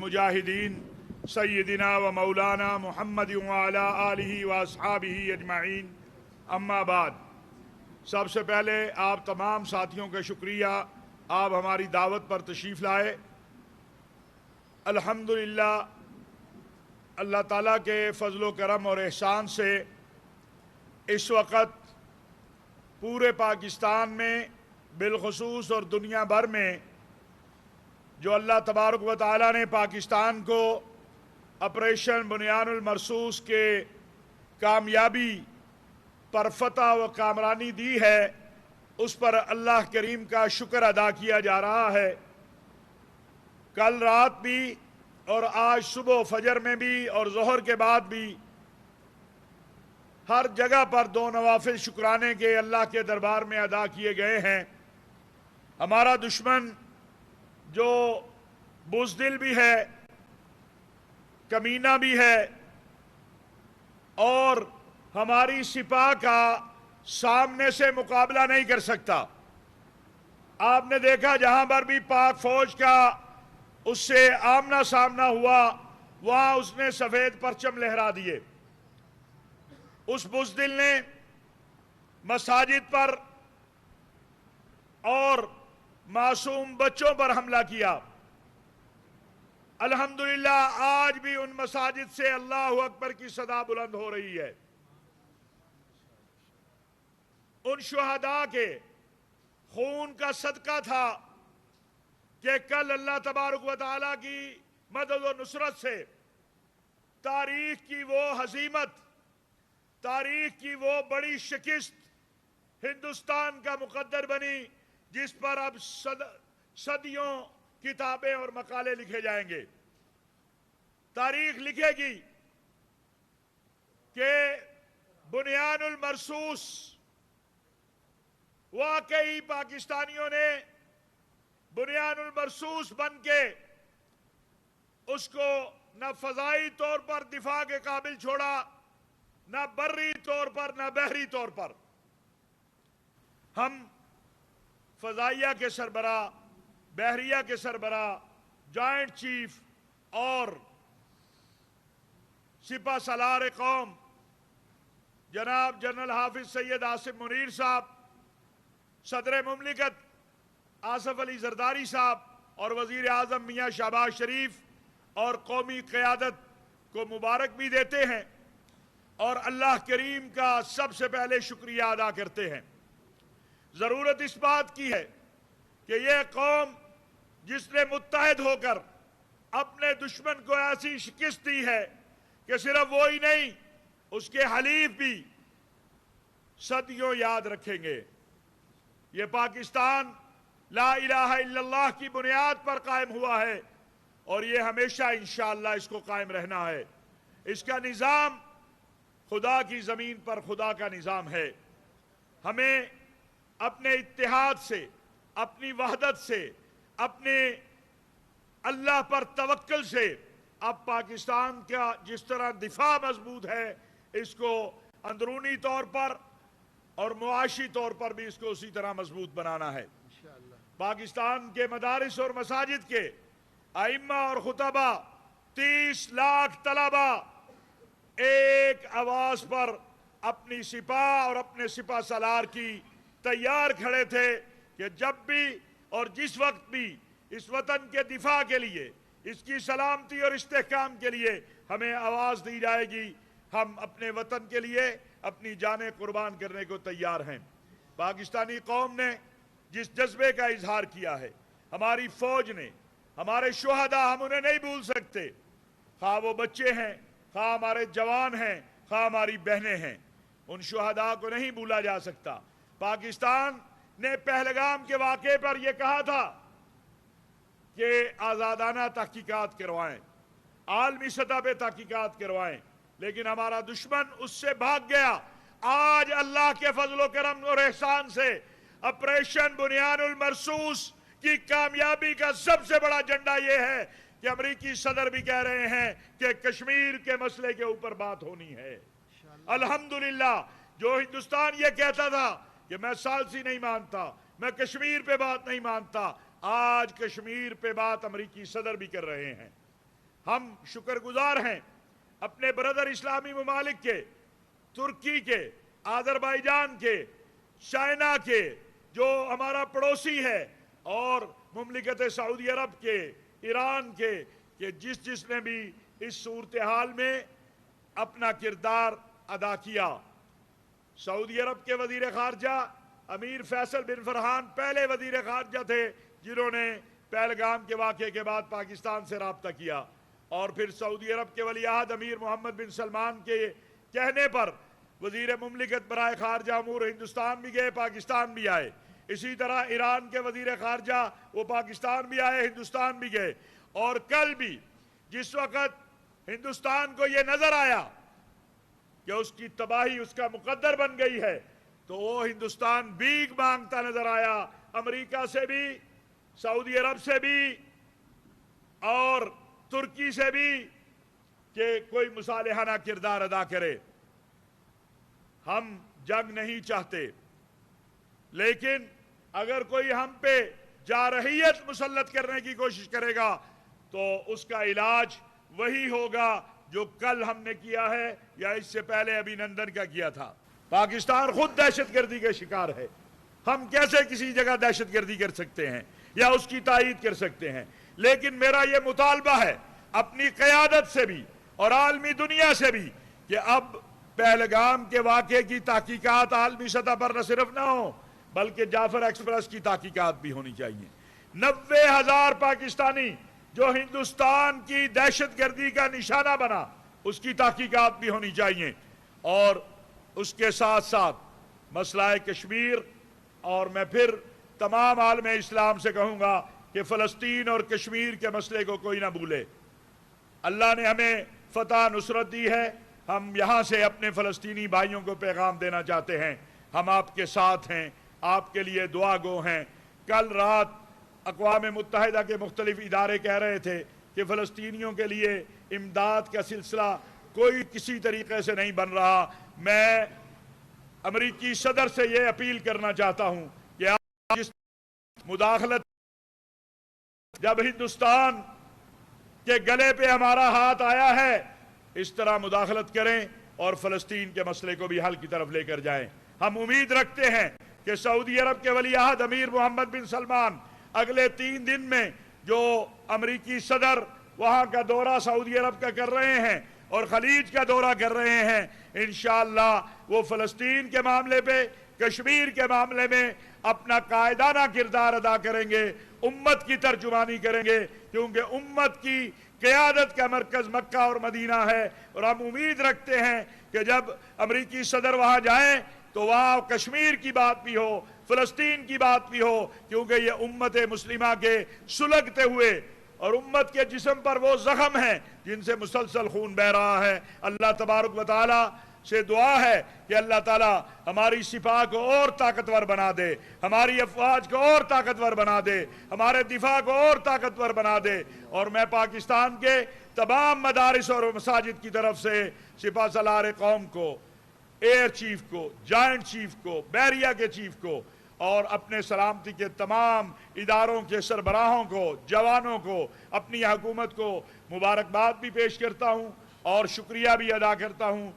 المجاहिदीन सय्यदिना व मौलाना मुहम्मद व अला आलिहि व अस्हाबिहि अजमाइन अम्मा बाद। सबसे पहले आप तमाम साथियों का शुक्रिया, आप हमारी दावत पर तशरीफ़ लाए। अल्हम्दुलिल्लाह, अल्लाह ताला के फ़ज़ल व करम और एहसान से इस वक़्त पूरे पाकिस्तान में बिलखुसूस और दुनिया भर में जो अल्लाह तबारक व तआला ने पाकिस्तान को ऑपरेशन बुनियानुल मरसूस के कामयाबी पर फतह व कामरानी दी है, उस पर अल्लाह करीम का शुक्र अदा किया जा रहा है। कल रात भी और आज सुबह फजर में भी और ज़ोहर के बाद भी हर जगह पर दो नवाफिल शुक्राने के अल्लाह के दरबार में अदा किए गए हैं। हमारा दुश्मन जो बुज़दिल भी है, कमीना भी है और हमारी सिपाह का सामने से मुकाबला नहीं कर सकता। आपने देखा जहां पर भी पाक फौज का उससे आमना सामना हुआ, वहां उसने सफेद परचम लहरा दिए। उस बुज़दिल ने मसाजिद पर और मासूम बच्चों पर हमला किया। अल्हम्दुलिल्लाह, आज भी उन मसाजिद से अल्लाहु अकबर की सदा बुलंद हो रही है। उन शुहदा के खून का सदका था कि कल अल्लाह तबारक व तआला की मदद और नुसरत से तारीख की वो हजीमत, तारीख की वो बड़ी शिकस्त हिंदुस्तान का मुकद्दर बनी, जिस पर अब सदियों किताबें और मकाले लिखे जाएंगे। तारीख लिखेगी कि बुनियानुल मरसूस वाकई पाकिस्तानियों ने बुनियानुल मरसूस बन के उसको न फजाई तौर पर दिफा के काबिल छोड़ा, न बर्री तौर पर न बहरी तौर पर। हम फजाइया के सरबरा, बहरिया के सरबरा, जॉइंट चीफ और सिपा सलार कौम जनाब जनरल हाफिज सैयद आसिफ मुनीर साहब, सदर मुमलिकत आसफ अली जरदारी साहब और वजीर आजम मियाँ शहबाज शरीफ और कौमी क़यादत को मुबारक भी देते हैं और अल्लाह करीम का सबसे पहले शुक्रिया अदा करते हैं। ज़रूरत इस बात की है कि यह कौम जिसने मुत्तहद होकर अपने दुश्मन को ऐसी शिकस्त दी है कि सिर्फ वो ही नहीं, उसके हलीफ भी सदियों याद रखेंगे। ये पाकिस्तान ला इलाहा इल्लल्लाह की बुनियाद पर कायम हुआ है और ये हमेशा इंशाअल्लाह इसको कायम रहना है। इसका निज़ाम खुदा की ज़मीन पर खुदा का निज़ाम है। हमें अपने इत्तेहाद से, अपनी वहदत से, अपने अल्लाह पर तवक्कुल से अब पाकिस्तान का जिस तरह दिफा मजबूत है, इसको अंदरूनी तौर पर और मुआशी तौर पर भी इसको उसी तरह मजबूत बनाना है। पाकिस्तान के मदारिस और मसाजिद के आइम्मा और खुतबा, 30 लाख तलबा एक आवाज पर अपनी सिपाह और अपने सिपा सलार की तैयार खड़े थे कि जब भी और जिस वक्त भी इस वतन के दिफा के लिए, इसकी सलामती और इस्तेहकाम के लिए हमें आवाज दी जाएगी, हम अपने वतन के लिए अपनी जानें कुर्बान करने को तैयार हैं। पाकिस्तानी कौम ने जिस जज्बे का इजहार किया है, हमारी फौज ने, हमारे शुहदा, हम उन्हें नहीं भूल सकते। खा वो बच्चे हैं, खा हमारे जवान हैं, खा हमारी बहनें हैं, उन शुहदा को नहीं भूला जा सकता। पाकिस्तान ने पहलगाम के वाक़े पर यह कहा था कि आज़ादाना तहकीकात करवाएं, आलमी सतह पे तहकीकात करवाएं, लेकिन हमारा दुश्मन उससे भाग गया। आज अल्लाह के फजल करम और एहसान से ऑपरेशन बुनियानुल मरसूस की कामयाबी का सबसे बड़ा झंडा यह है कि अमरीकी सदर भी कह रहे हैं कि कश्मीर के मसले के ऊपर बात होनी है। अल्हम्दुलिल्लाह, जो हिंदुस्तान ये कहता था कि मैं सालसी नहीं मानता, मैं कश्मीर पे बात नहीं मानता, आज कश्मीर पे बात अमरीकी सदर भी कर रहे हैं। ہم شکر گزار ہیں اپنے برادر اسلامی ممالک کے، ترکی کے، آذربائیجان کے، چائنا کے، جو ہمارا پڑوسی ہے، اور مملکت سعودی عرب کے، ایران کے، کہ جس نے بھی اس صورتحال میں اپنا کردار ادا کیا۔ سعودی عرب کے وزیر خارجہ امیر فیصل بن فرحان پہلے وزیر خارجہ تھے جنہوں نے پہلگام کے واقعے کے بعد پاکستان سے رابطہ کیا، اور پھر سعودی عرب کے ولی عہد امیر محمد بن سلمان کے کہنے پر وزیر مملکت برائے خارجہ امور ہندوستان بھی گئے، پاکستان بھی آئے۔ اسی طرح ایران کے وزیر خارجہ وہ پاکستان بھی آئے، ہندوستان بھی گئے، اور کل بھی جس وقت ہندوستان کو یہ نظر آیا کہ اس کی تباہی اس کا مقدر بن گئی ہے، تو وہ ہندوستان بھیک مانگتا نظر آیا، امریکہ سے بھی، سعودی عرب سے بھی اور ترکی سے بھی، کہ کوئی مصالحانہ کردار ادا کرے۔ ہم جنگ نہیں چاہتے، لیکن اگر کوئی ہم پہ جارحیت مسلط کرنے کی کوشش کرے گا تو اس کا علاج وہی ہوگا جو کل ہم نے کیا ہے یا اس سے پہلے ابھی نندن کا کیا تھا۔ پاکستان خود دہشت گردی کے شکار ہے، ہم کیسے کسی جگہ دہشت گردی کر سکتے ہیں یا اس کی تائید کر سکتے ہیں؟ لیکن میرا یہ مطالبہ ہے اپنی قیادت سے بھی اور عالمی دنیا سے بھی کہ اب پہلگام کے واقعے کی تحقیقات عالمی سطح پر نہ صرف نہ ہو بلکہ جعفر ایکسپریس کی تحقیقات بھی ہونی چاہیے۔ 90,000 پاکستانی جو ہندوستان کی دہشت گردی کا نشانہ بنا، اس کی تحقیقات بھی ہونی چاہیے، اور اس کے ساتھ ساتھ مسئلہ کشمیر، اور میں پھر تمام عالم اسلام سے کہوں گا کہ فلسطین اور کشمیر کے مسئلے کو کوئی نہ بھولے۔ اللہ نے ہمیں فتح نصرت دی ہے، ہم یہاں سے اپنے فلسطینی بھائیوں کو پیغام دینا چاہتے ہیں، ہم آپ کے ساتھ ہیں، آپ کے لیے دعا گو ہیں۔ کل رات اقوام متحدہ کے مختلف ادارے کہہ رہے تھے کہ فلسطینیوں کے لیے امداد کا سلسلہ کوئی کسی طریقے سے نہیں بن رہا۔ میں امریکی صدر سے یہ اپیل کرنا چاہتا ہوں کہ آپ جس مداخلت، جب ہندوستان کے گلے پہ ہمارا ہاتھ آیا ہے، اس طرح مداخلت کریں اور فلسطین کے مسئلے کو بھی حل کی طرف لے کر جائیں۔ ہم امید رکھتے ہیں کہ سعودی عرب کے ولی عہد امیر محمد بن سلمان اگلے 3 دن میں جو امریکی صدر وہاں کا دورہ سعودی عرب کا کر رہے ہیں اور خلیج کا دورہ کر رہے ہیں، انشاءاللہ وہ فلسطین کے معاملے پہ، کشمیر کے معاملے میں اپنا قائدانہ کردار ادا کریں گے، امت کی ترجمانی کریں گے، کیونکہ امت کی قیادت کا مرکز مکہ اور مدینہ ہے، اور ہم امید رکھتے ہیں کہ جب امریکی صدر وہاں جائیں تو وہاں کشمیر کی بات بھی ہو، فلسطین کی بات بھی ہو، کیونکہ یہ امت مسلمہ کے سلگتے ہوئے اور امت کے جسم پر وہ زخم ہیں جن سے مسلسل خون بہ رہا ہے۔ اللہ تبارک و تعالی سے دعا ہے کہ اللہ تعالی ہماری سپاہ کو اور طاقتور بنا دے، ہماری افواج کو اور طاقتور بنا دے، ہمارے دفاع کو اور طاقتور بنا دے، اور میں پاکستان کے تمام مدارس اور مساجد کی طرف سے سپاہ سالار قوم کو، ایئر چیف کو، جوائنٹ چیف کو، بحریہ کے چیف کو، اور اپنے سلامتی کے تمام اداروں کے سربراہوں کو، جوانوں کو، اپنی حکومت کو مبارکباد بھی پیش کرتا ہوں اور شکریہ بھی ادا کرتا ہوں